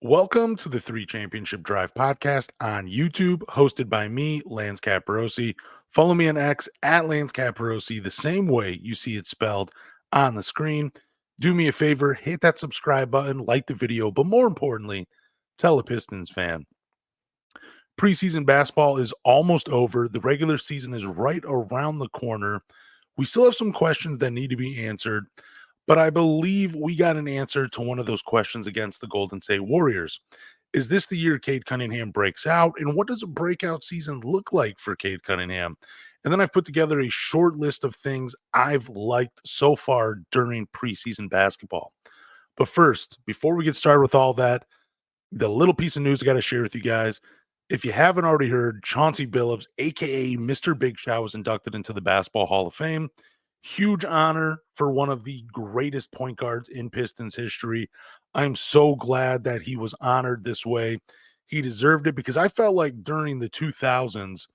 Welcome to the Three Championship Drive podcast on YouTube, hosted by me, Lance Caporossi. Follow me on X at Lance Caporossi, the same way you see it spelled on the screen. Do me a favor, hit that subscribe button, like the video, but more importantly, tell a Pistons fan. Preseason basketball is almost over. The regular season is right around the corner. We still have some questions that need to be answered, but I believe we got an answer to one of those questions against the Golden State Warriors. Is this the year Cade Cunningham breaks out? And what does a breakout season look like for Cade Cunningham? And then I've put together a short list of things I've liked so far during preseason basketball. But first, before we get started with all that, the little piece of news I got to share with you guys. If you haven't already heard, Chauncey Billups, aka Mr. Big Shot, was inducted into the Basketball Hall of Fame. Huge honor for one of the greatest point guards in Pistons history. I'm so glad that he was honored this way. He deserved it because I felt like during the 2000s,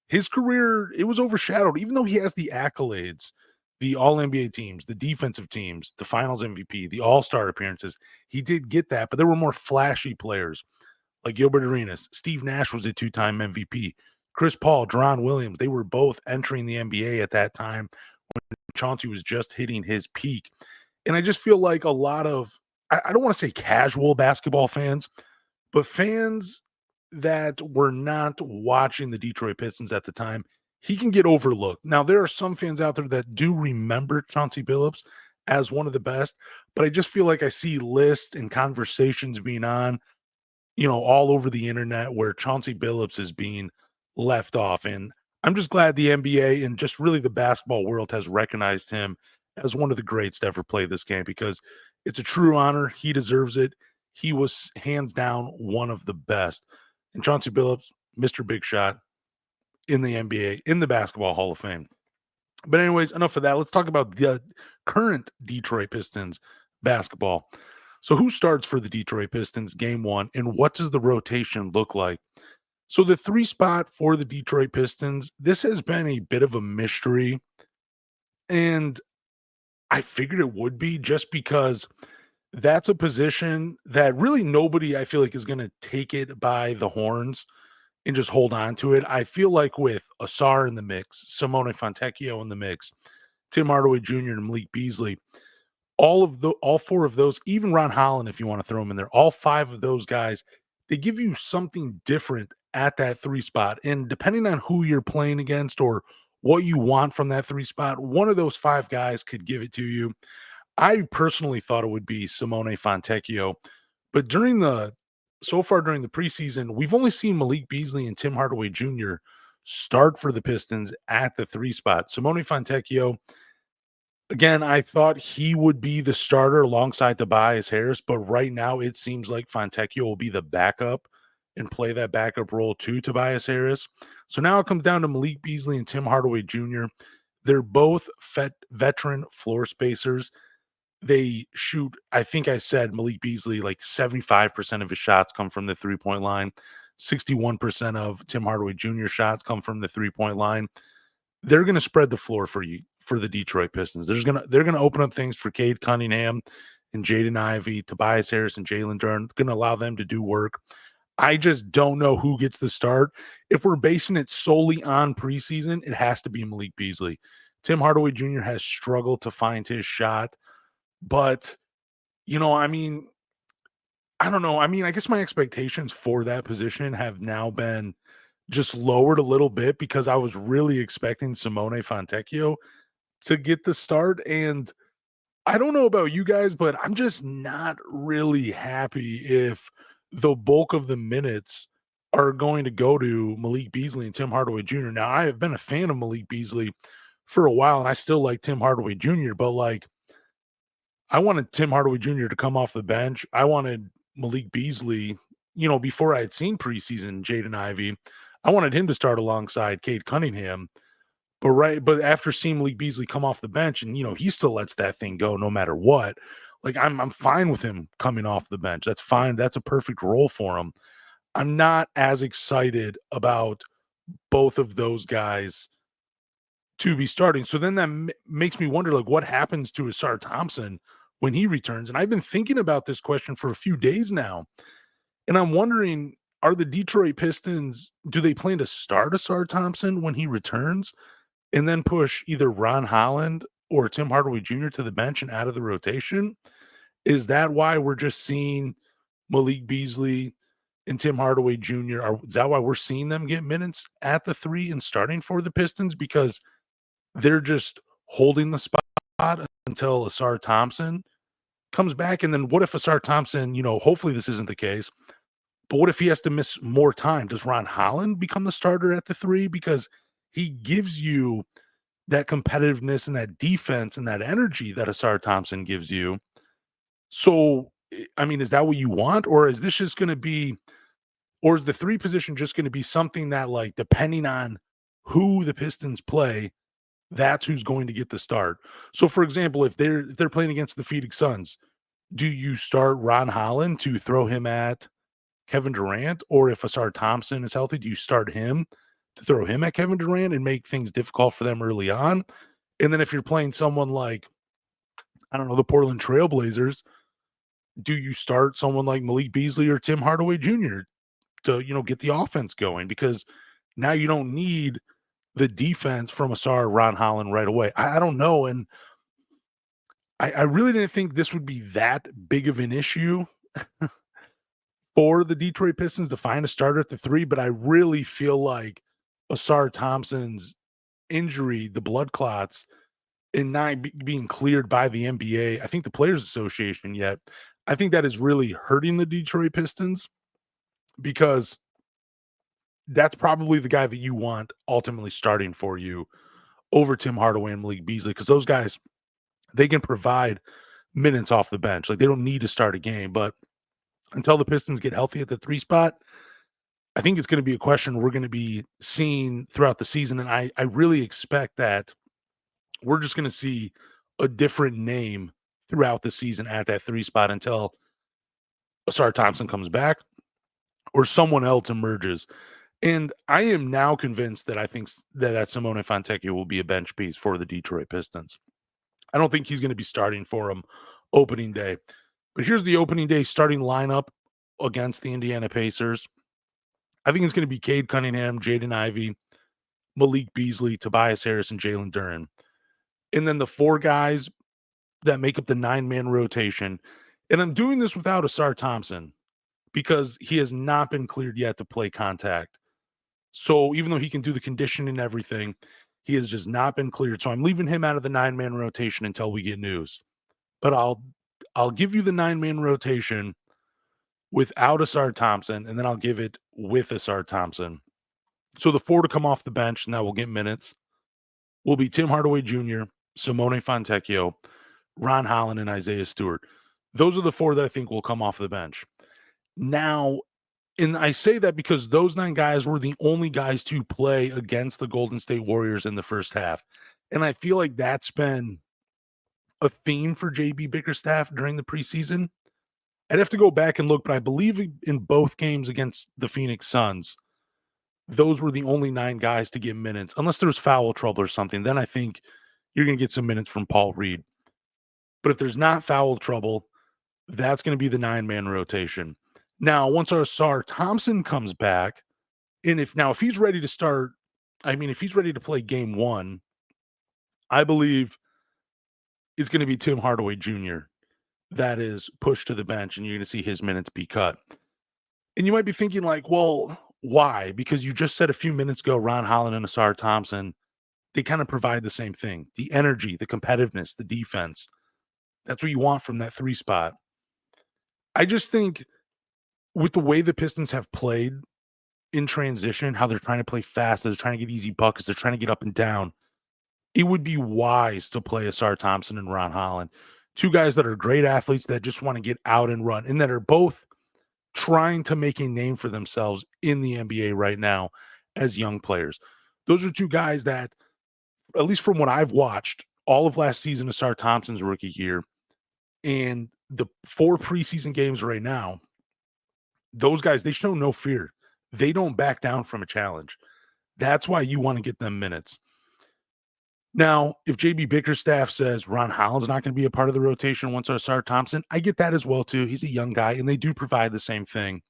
his career, it was overshadowed, even though he has the accolades, the All-NBA teams, the defensive teams, the Finals MVP, the All-Star appearances. He did get that, but there were more flashy players like Gilbert Arenas. Steve Nash was a two-time MVP. Chris Paul, Deron Williams, they were both entering the NBA at that time when Chauncey was just hitting his peak. And I just feel like a lot of, I don't want to say casual basketball fans, but fans that were not watching the Detroit Pistons at the time, he can get overlooked. Now, there are some fans out there that do remember Chauncey Billups as one of the best, but I just feel like I see lists and conversations being on, all over the internet where Chauncey Billups is being left off. And I'm just glad the NBA and just really the basketball world has recognized him as one of the greats to ever play this game because it's a true honor. He deserves it. He was hands down one of the best. And Chauncey Billups, Mr. Big Shot in the NBA, in the Basketball Hall of Fame. But, anyways, enough of that. Let's talk about the current Detroit Pistons basketball. So, who starts for the Detroit Pistons game one, and what does the rotation look like? So, the three spot for the Detroit Pistons, this has been a bit of a mystery. And I figured it would be just because that's a position that really nobody, I feel like, is going to take it by the horns and just hold on to it. I feel like with Ausar in the mix, Simone Fontecchio in the mix, Tim Hardaway Jr. and Malik Beasley, all four of those, even Ron Holland, if you want to throw him in there, all five of those guys, they give you something different at that three spot. And depending on who you're playing against or what you want from that three spot, one of those five guys could give it to you. I personally thought it would be Simone Fontecchio, but so far during the preseason, we've only seen Malik Beasley and Tim Hardaway Jr. start for the Pistons at the three spot. Simone Fontecchio, again, I thought he would be the starter alongside Tobias Harris, but right now it seems like Fontecchio will be the backup and play that backup role to Tobias Harris. So now it comes down to Malik Beasley and Tim Hardaway Jr. They're both veteran floor spacers. They shoot, I think I said Malik Beasley, like 75% of his shots come from the three-point line. 61% of Tim Hardaway Jr. shots come from the three-point line. They're going to spread the floor for the Detroit Pistons. They're gonna open up things for Cade Cunningham and Jaden Ivey, Tobias Harris, and Jalen Duren. It's going to allow them to do work. I just don't know who gets the start. If we're basing it solely on preseason, it has to be Malik Beasley. Tim Hardaway Jr. has struggled to find his shot, but I don't know. I mean, I guess my expectations for that position have now been just lowered a little bit because I was really expecting Simone Fontecchio to get the start. And I don't know about you guys, but I'm just not really happy if the bulk of the minutes are going to go to Malik Beasley and Tim Hardaway Jr. Now, I have been a fan of Malik Beasley for a while, and I still like Tim Hardaway Jr., but I wanted Tim Hardaway Jr. to come off the bench. I wanted Malik Beasley, before I had seen preseason Jaden Ivey, I wanted him to start alongside Cade Cunningham. But after seeing Malik Beasley come off the bench and he still lets that thing go no matter what. Like I'm fine with him coming off the bench. That's fine. That's a perfect role for him. I'm not as excited about both of those guys to be starting. So then that makes me wonder, like, what happens to Ausar Thompson when he returns? And I've been thinking about this question for a few days now. And I'm wondering, are the Detroit Pistons, do they plan to start Ausar Thompson when he returns and then push either Ron Holland or Tim Hardaway Jr. to the bench and out of the rotation? Is that why we're just seeing Malik Beasley and Tim Hardaway Jr.? Is that why we're seeing them get minutes at the three and starting for the Pistons? Because they're just holding the spot until Ausar Thompson comes back. And then what if Ausar Thompson, hopefully this isn't the case, but what if he has to miss more time? Does Ron Holland become the starter at the three? Because he gives you that competitiveness and that defense and that energy that Ausar Thompson gives you. So, I mean, is that what you want? Or is this just going to be, or is the three position just going to be something that, like, depending on who the Pistons play, that's who's going to get the start? So, for example, if they're playing against the Phoenix Suns, do you start Ron Holland to throw him at Kevin Durant? Or if Ausar Thompson is healthy, do you start him to throw him at Kevin Durant and make things difficult for them early on? And then if you're playing someone like, I don't know, the Portland Trailblazers, do you start someone like Malik Beasley or Tim Hardaway Jr. to, get the offense going? Because now you don't need the defense from Ausar, Ron Holland right away. I don't know. And I really didn't think this would be that big of an issue for the Detroit Pistons to find a starter at the three, but I really feel like Ausar Thompson's injury, the blood clots, and not being cleared by the NBA, I think the Players Association yet, I think that is really hurting the Detroit Pistons because that's probably the guy that you want ultimately starting for you over Tim Hardaway and Malik Beasley, because those guys, they can provide minutes off the bench. Like, they don't need to start a game, but until the Pistons get healthy at the three spot, I think it's going to be a question we're going to be seeing throughout the season. And I really expect that we're just going to see a different name throughout the season at that three spot until Ausar Thompson comes back or someone else emerges. And I am now convinced that I think that Simone Fontecchio will be a bench piece for the Detroit Pistons. I don't think he's going to be starting for him opening day. But here's the opening day starting lineup against the Indiana Pacers. I think it's going to be Cade Cunningham, Jaden Ivey, Malik Beasley, Tobias Harris, and Jalen Duren. And then the four guys that make up the 9-man rotation. And I'm doing this without Ausar Thompson because he has not been cleared yet to play contact. So even though he can do the conditioning and everything, he has just not been cleared. So I'm leaving him out of the 9-man rotation until we get news. But I'll give you the 9-man rotation without Ausar Thompson, and then I'll give it with Ausar Thompson. So the four to come off the bench, and that will get minutes, will be Tim Hardaway Jr., Simone Fontecchio, Ron Holland, and Isaiah Stewart. Those are the four that I think will come off the bench. Now, and I say that because those 9 guys were the only guys to play against the Golden State Warriors in the first half. And I feel like that's been a theme for JB Bickerstaff during the preseason. I'd have to go back and look, but I believe in both games against the Phoenix Suns, those were the only 9 guys to get minutes, unless there was foul trouble or something. Then I think you're going to get some minutes from Paul Reed. But if there's not foul trouble, that's going to be the 9-man rotation. Now, once Ausar Thompson comes back, and if he's ready to start, if he's ready to play game 1, I believe it's going to be Tim Hardaway Jr. that is pushed to the bench, and you're going to see his minutes be cut. And you might be thinking, like, well, why? Because you just said a few minutes ago, Ron Holland and Ausar Thompson, they kind of provide the same thing. The energy, the competitiveness, the defense. That's what you want from that 3 spot. I just think with the way the Pistons have played in transition, how they're trying to play fast, they're trying to get easy buckets, they're trying to get up and down, it would be wise to play Ausar Thompson and Ron Holland. 2 guys that are great athletes that just want to get out and run, and that are both trying to make a name for themselves in the NBA right now as young players. Those are 2 guys that, at least from what I've watched, all of last season, Ausar Thompson's rookie year, and the 4 preseason games right now, those guys, they show no fear. They don't back down from a challenge. That's why you want to get them minutes. Now, if JB Bickerstaff says Ron Holland's not going to be a part of the rotation once Ausar Thompson, I get that as well too. He's a young guy, and they do provide the same thing.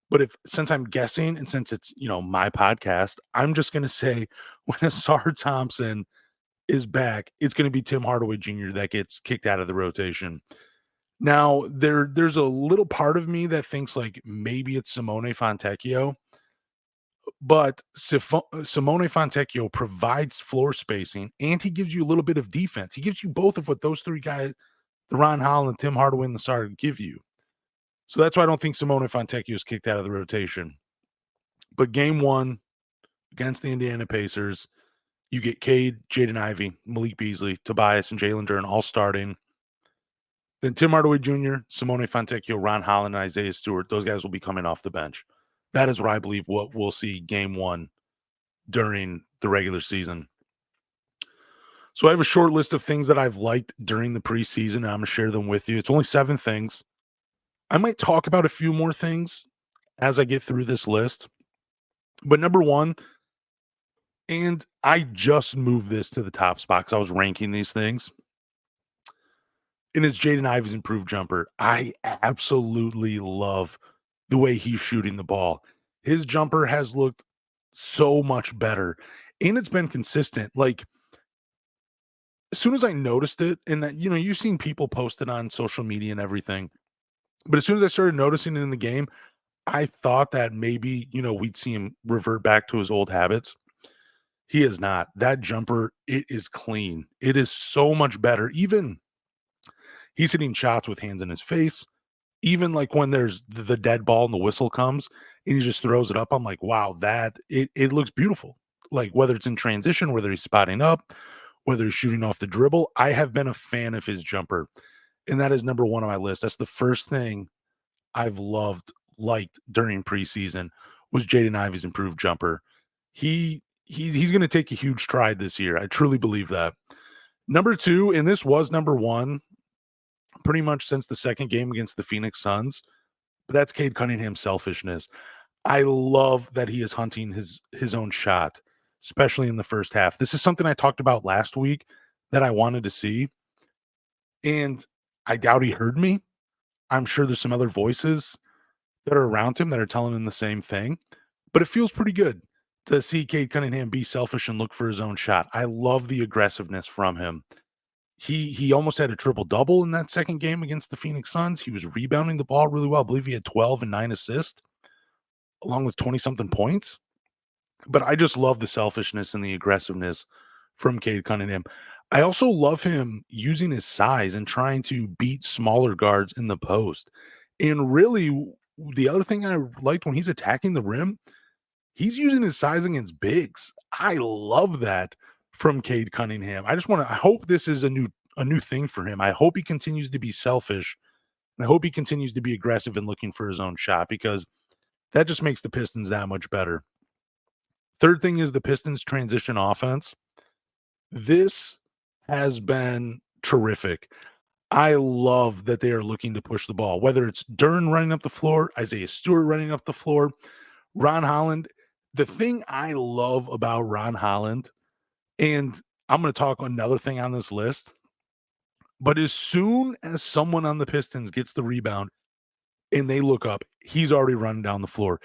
But since I'm guessing and since it's, my podcast, I'm just gonna say when Ausar Thompson is back, it's gonna be Tim Hardaway Jr. that gets kicked out of the rotation. Now, there's a little part of me that thinks like maybe it's Simone Fontecchio, but Simone Fontecchio provides floor spacing and he gives you a little bit of defense. He gives you both of what those three guys, the Ron Holland, Tim Hardaway, and the Sar give you. So that's why I don't think Simone Fontecchio is kicked out of the rotation. But game one against the Indiana Pacers, you get Cade, Jaden Ivey, Malik Beasley, Tobias, and Jalen Duren all starting. Then Tim Hardaway Jr., Simone Fontecchio, Ron Holland, and Isaiah Stewart, those guys will be coming off the bench. That is what I believe what we'll see game one during the regular season. So I have a short list of things that I've liked during the preseason, and I'm going to share them with you. It's only 7 things. I might talk about a few more things as I get through this list. But number one, and I just moved this to the top spot because I was ranking these things, and it's Jaden Ivey's improved jumper. I absolutely love the way he's shooting the ball. His jumper has looked so much better, and it's been consistent. Like, as soon as I noticed it, and that, you've seen people post it on social media and everything, but as soon as I started noticing it in the game, I thought that maybe, we'd see him revert back to his old habits. He is not. That jumper, it is clean. It is so much better. Even he's hitting shots with hands in his face. Even like when there's the dead ball and the whistle comes and he just throws it up, I'm like, wow, it looks beautiful. Like whether it's in transition, whether he's spotting up, whether he's shooting off the dribble, I have been a fan of his jumper. And that is number one on my list. That's the first thing I've liked during preseason was Jaden Ivey's improved jumper. He's going to take a huge stride this year. I truly believe that. Number two, and this was number one pretty much since the second game against the Phoenix Suns, but that's Cade Cunningham's selfishness. I love that he is hunting his own shot, especially in the first half. This is something I talked about last week that I wanted to see, and I doubt he heard me. I'm sure there's some other voices that are around him that are telling him the same thing, but it feels pretty good to see Cade Cunningham be selfish and look for his own shot. I love the aggressiveness from him. He almost had a triple-double in that second game against the Phoenix Suns. He was rebounding the ball really well. I believe he had 12 and 9 assists, along with 20-something points. But I just love the selfishness and the aggressiveness from Cade Cunningham. I also love him using his size and trying to beat smaller guards in the post. And really, the other thing I liked when he's attacking the rim, he's using his size against bigs. I love that from Cade Cunningham. I hope this is a new thing for him. I hope he continues to be selfish. And I hope he continues to be aggressive and looking for his own shot because that just makes the Pistons that much better. Third thing is the Pistons transition offense. This has been terrific. I love that they are looking to push the ball, whether it's Duren running up the floor, Isaiah Stewart running up the floor, Ron Holland. The thing I love about Ron Holland, and I'm going to talk another thing on this list, but as soon as someone on the Pistons gets the rebound and they look up, he's already running down the floor.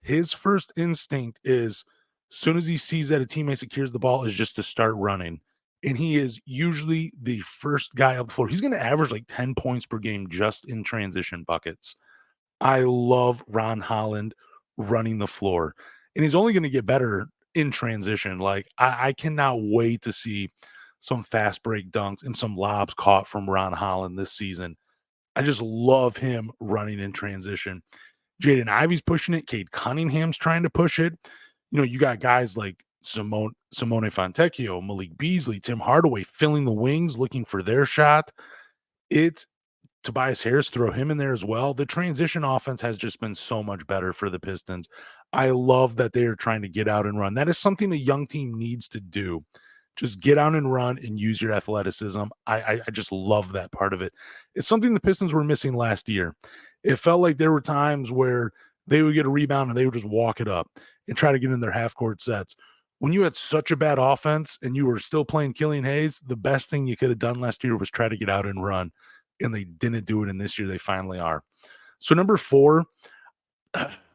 His first instinct is, as soon as he sees that a teammate secures the ball, is just to start running. And he is usually the first guy up the floor. He's going to average like 10 points per game just in transition buckets. I love Ron Holland running the floor. And he's only going to get better in transition. Like, I cannot wait to see some fast break dunks and some lobs caught from Ron Holland this season. I just love him running in transition. Jaden Ivey's pushing it. Cade Cunningham's trying to push it. You got guys like Simone Fontecchio, Malik Beasley, Tim Hardaway filling the wings, looking for their shot. It's Tobias Harris, throw him in there as well. The transition offense has just been so much better for the Pistons. I love that they are trying to get out and run. That is something a young team needs to do. Just get out and run and use your athleticism. I just love that part of it. It's something the Pistons were missing last year. It felt like there were times where they would get a rebound and they would just walk it up and try to get in their half-court sets. When you had such a bad offense and you were still playing Killian Hayes, the best thing you could have done last year was try to get out and run, and they didn't do it, and this year they finally are. So number 4,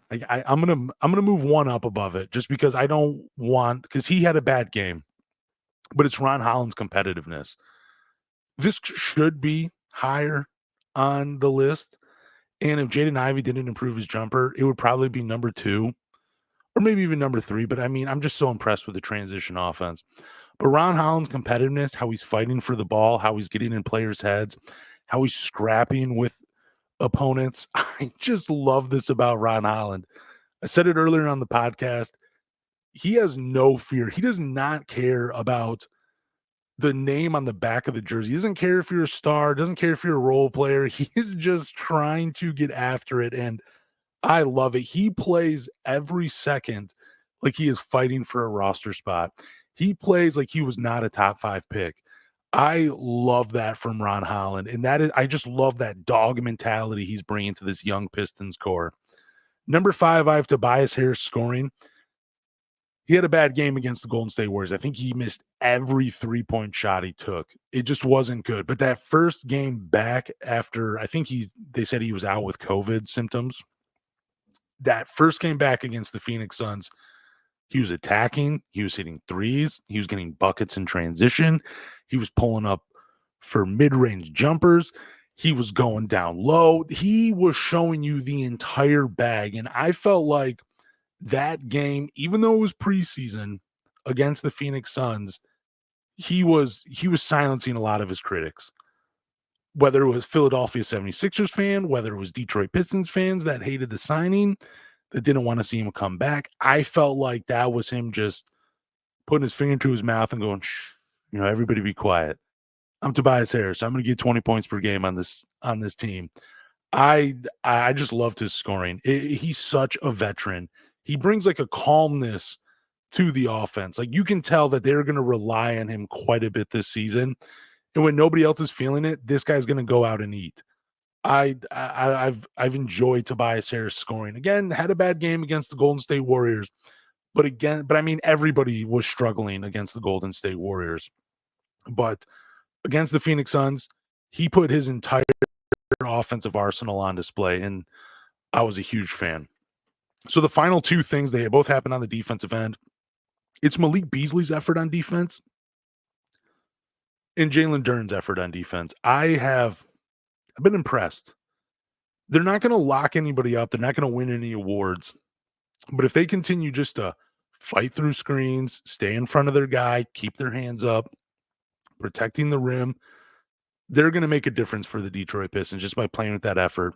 I'm gonna move one up above it just because I don't want because he had a bad game, but it's Ron Holland's competitiveness. This should be higher on the list, and if Jaden Ivey didn't improve his jumper, it would probably be number 2 or maybe even number 3, but I mean, I'm just so impressed with the transition offense. But Ron Holland's competitiveness, how he's fighting for the ball, how he's getting in players' heads, how he's scrapping with opponents. I just love this about Ron Holland. I said it earlier on the podcast. He has no fear. He does not care about the name on the back of the jersey. He doesn't care if you're a star, doesn't care if you're a role player. He's just trying to get after it. And I love it. He plays every second like he is fighting for a roster spot. He plays like he was not a top 5 pick. I love that from Ron Holland. And that is, I just love that dog mentality he's bringing to this young Pistons core. Number 5, I have Tobias Harris scoring. He had a bad game against the Golden State Warriors. I think he missed every three-point shot he took. It just wasn't good. But that first game back after, I think they said he was out with COVID symptoms. That first game back against the Phoenix Suns, he was attacking, he was hitting threes, he was getting buckets in transition, he was pulling up for mid-range jumpers, he was going down low. He was showing you the entire bag. And I felt like that game, even though it was preseason against the Phoenix Suns, he was silencing a lot of his critics. Whether it was Philadelphia 76ers fan, whether it was Detroit Pistons fans that hated the signing, that didn't want to see him come back. I felt like that was him just putting his finger to his mouth and going, shh, everybody be quiet. I'm Tobias Harris. I'm going to get 20 points per game on this team. I just loved his scoring. He's such a veteran. He brings like a calmness to the offense. Like you can tell that they're going to rely on him quite a bit this season. And when nobody else is feeling it, this guy's going to go out and eat. I've enjoyed Tobias Harris scoring. Again, had a bad game against the Golden State Warriors, but I mean everybody was struggling against the Golden State Warriors. But against the Phoenix Suns, he put his entire offensive arsenal on display, and I was a huge fan. So the final 2 things, they both happened on the defensive end. It's Malik Beasley's effort on defense and Jalen Duren's effort on defense. I've been impressed. They're not going to lock anybody up. They're not going to win any awards. But if they continue just to fight through screens, stay in front of their guy, keep their hands up, protecting the rim, they're going to make a difference for the Detroit Pistons just by playing with that effort.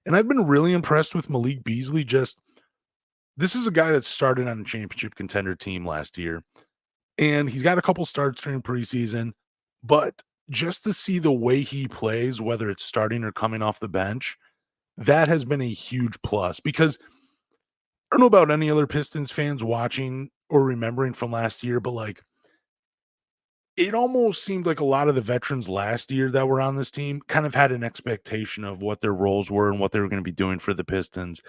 And I've been really impressed with Malik Beasley. This is a guy that started on a championship contender team last year, and he's got a couple starts during preseason, but just to see the way he plays, whether it's starting or coming off the bench, that has been a huge plus because I don't know about any other Pistons fans watching or remembering from last year, but like it almost seemed like a lot of the veterans last year that were on this team kind of had an expectation of what their roles were and what they were going to be doing for the Pistons.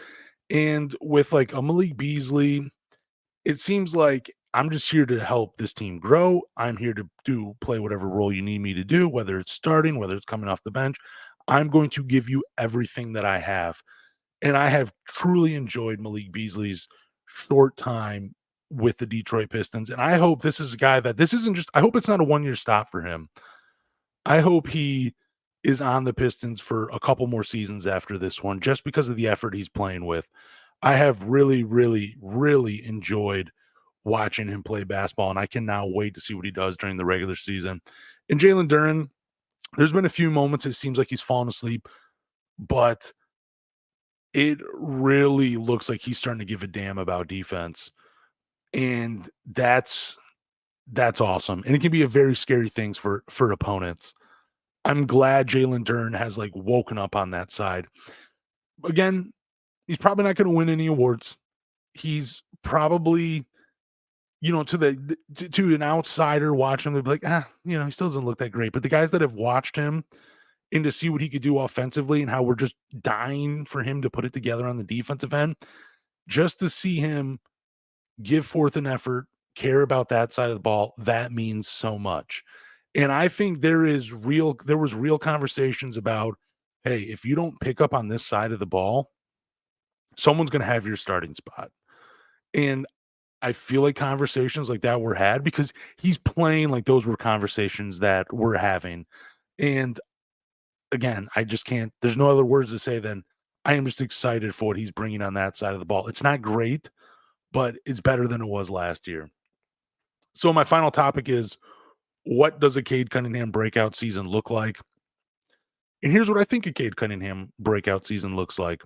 And with like a Malik Beasley, it seems like I'm just here to help this team grow. I'm here to play whatever role you need me to do, whether it's starting, whether it's coming off the bench. I'm going to give you everything that I have. And I have truly enjoyed Malik Beasley's short time with the Detroit Pistons. And I hope this is a guy that this isn't just, I hope it's not a 1-year stop for him. I hope he is on the Pistons for a couple more seasons after this one, just because of the effort he's playing with. I have really, really, really enjoyed watching him play basketball, and I can now wait to see what he does during the regular season. And Jalen Duren, there's been a few moments it seems like he's fallen asleep, but it really looks like he's starting to give a damn about defense. And that's awesome. And it can be a very scary thing for opponents. I'm glad Jalen Duren has like woken up on that side. Again, he's probably not going to win any awards. He's probably, to an outsider watching him, they'd be like, he still doesn't look that great. But the guys that have watched him and to see what he could do offensively and how we're just dying for him to put it together on the defensive end, just to see him give forth an effort, care about that side of the ball, that means so much. And I think there was real conversations about, hey, if you don't pick up on this side of the ball, someone's going to have your starting spot. And I feel like conversations like that were had because he's playing like those were conversations that we're having. And again, I just can't, there's no other words to say than I am just excited for what he's bringing on that side of the ball. It's not great, but it's better than it was last year. So, my final topic is what does a Cade Cunningham breakout season look like? And here's what I think a Cade Cunningham breakout season looks like.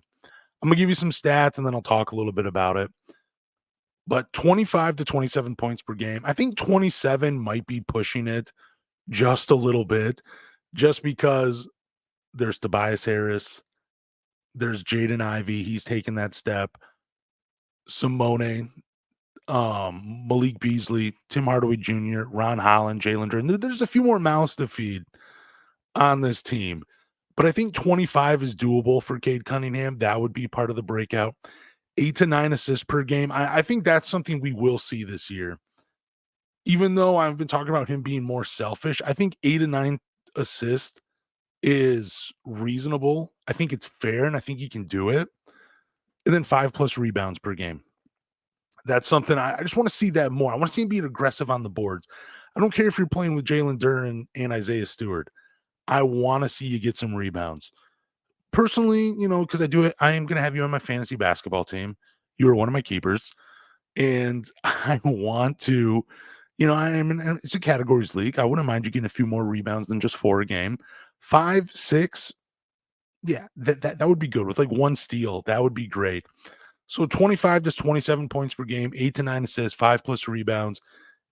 I'm going to give you some stats and then I'll talk a little bit about it. But 25 to 27 points per game. I think 27 might be pushing it just a little bit, just because there's Tobias Harris, there's Jaden Ivey. He's taken that step. Simone, Malik Beasley, Tim Hardaway Jr., Ron Holland, Jalen Duren. There's a few more mouths to feed on this team. But I think 25 is doable for Cade Cunningham. That would be part of the breakout. 8 to 9 assists per game. I think that's something we will see this year. Even though I've been talking about him being more selfish, I think 8 to 9 assists is reasonable. I think it's fair, and I think he can do it. And then 5 plus rebounds per game. That's something I just want to see that more. I want to see him being aggressive on the boards. I don't care if you're playing with Jalen Duren and Isaiah Stewart. I want to see you get some rebounds. Personally, because I am going to have you on my fantasy basketball team. You are one of my keepers. And I want to, it's a categories league. I wouldn't mind you getting a few more rebounds than just 4 a game. 5, 6, yeah, that would be good. With like 1 steal, that would be great. So 25 to 27 points per game, 8 to 9 assists, 5 plus rebounds,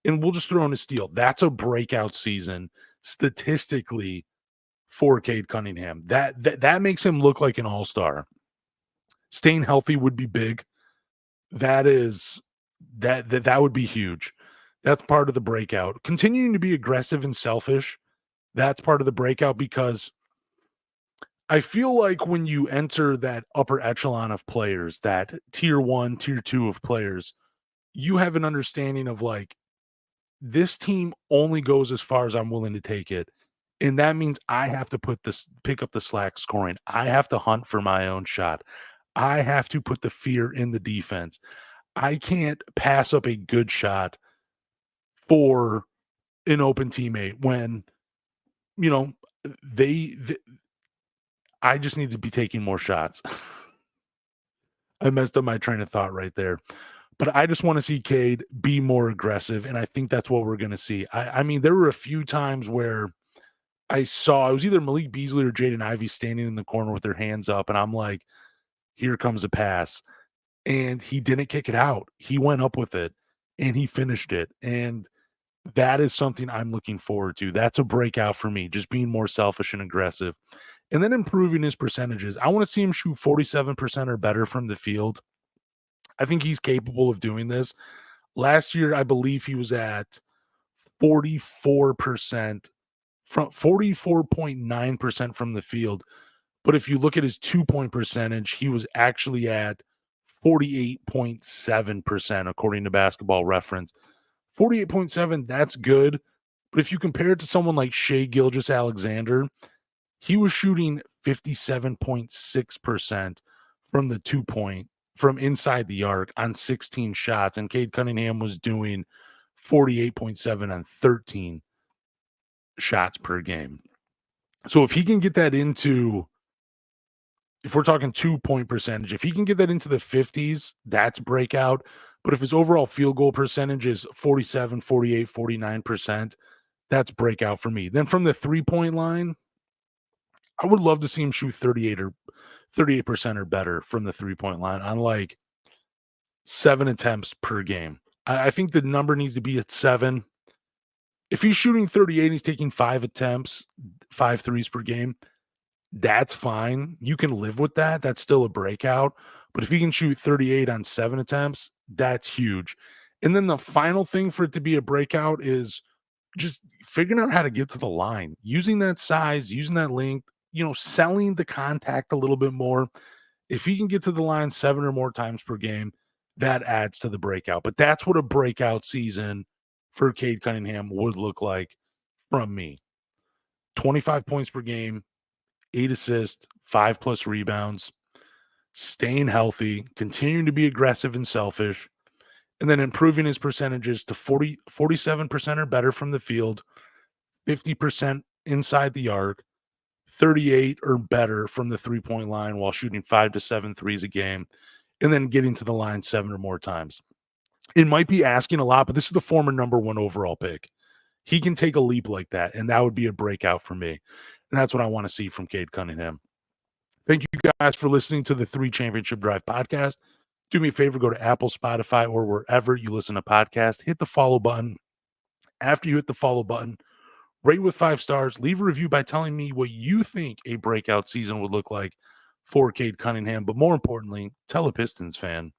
and we'll just throw in a steal. That's a breakout season statistically for Cade Cunningham. That makes him look like an all-star. Staying healthy would be big. That would be huge. That's part of the breakout. Continuing to be aggressive and selfish, that's part of the breakout because I feel like when you enter that upper echelon of players, that tier 1, tier 2 of players, you have an understanding of like this team only goes as far as I'm willing to take it. And that means I have to pick up the slack scoring. I have to hunt for my own shot. I have to put the fear in the defense. I can't pass up a good shot for an open teammate when, you know, they I just need to be taking more shots. I messed up my train of thought right there. But I just want to see Cade be more aggressive, and I think that's what we're going to see. I mean, there were a few times where I saw it was either Malik Beasley or Jaden Ivey standing in the corner with their hands up, and I'm like, here comes a pass. And he didn't kick it out. He went up with it, and he finished it. And that is something I'm looking forward to. That's a breakout for me, just being more selfish and aggressive. And then improving his percentages. I want to see him shoot 47% or better from the field. I think he's capable of doing this. Last year, I believe he was at 44% from 44.9% from the field. But if you look at his 2-point percentage, he was actually at 48.7% according to Basketball Reference. 48.7, that's good. But if you compare it to someone like Shai Gilgeous-Alexander, he was shooting 57.6% from the 2-point from inside the arc on 16 shots, and Cade Cunningham was doing 48.7 on 13 shots per game. So if he can get that into, if we're talking 2-point percentage, if he can get that into the 50s, that's breakout. But if his overall field goal percentage is 47, 48, 49%, that's breakout for me. Then from the 3-point line, I would love to see him shoot 38% or better from the 3-point line on like 7 attempts per game. I think the number needs to be at 7. If he's shooting 38, he's taking 5 attempts, 5 threes per game. That's fine. You can live with that. That's still a breakout. But if he can shoot 38 on 7 attempts, that's huge. And then the final thing for it to be a breakout is just figuring out how to get to the line, using that size, using that length, selling the contact a little bit more. If he can get to the line 7 or more times per game, that adds to the breakout. But that's what a breakout season for Cade Cunningham would look like from me. 25 points per game, 8 assists, 5 plus rebounds. staying healthy, continuing to be aggressive and selfish, and then improving his percentages to 47% or better from the field, 50% inside the arc, 38 or better from the three-point line while shooting 5 to 7 threes a game, and then getting to the line 7 or more times. It might be asking a lot, but this is the former number 1 overall pick. He can take a leap like that, and that would be a breakout for me. And that's what I want to see from Cade Cunningham. Thank you guys for listening to the 3 Championship Drive podcast. Do me a favor, go to Apple, Spotify, or wherever you listen to podcasts. Hit the follow button. After you hit the follow button, rate with 5 stars. Leave a review by telling me what you think a breakout season would look like for Cade Cunningham. But more importantly, tell a Pistons fan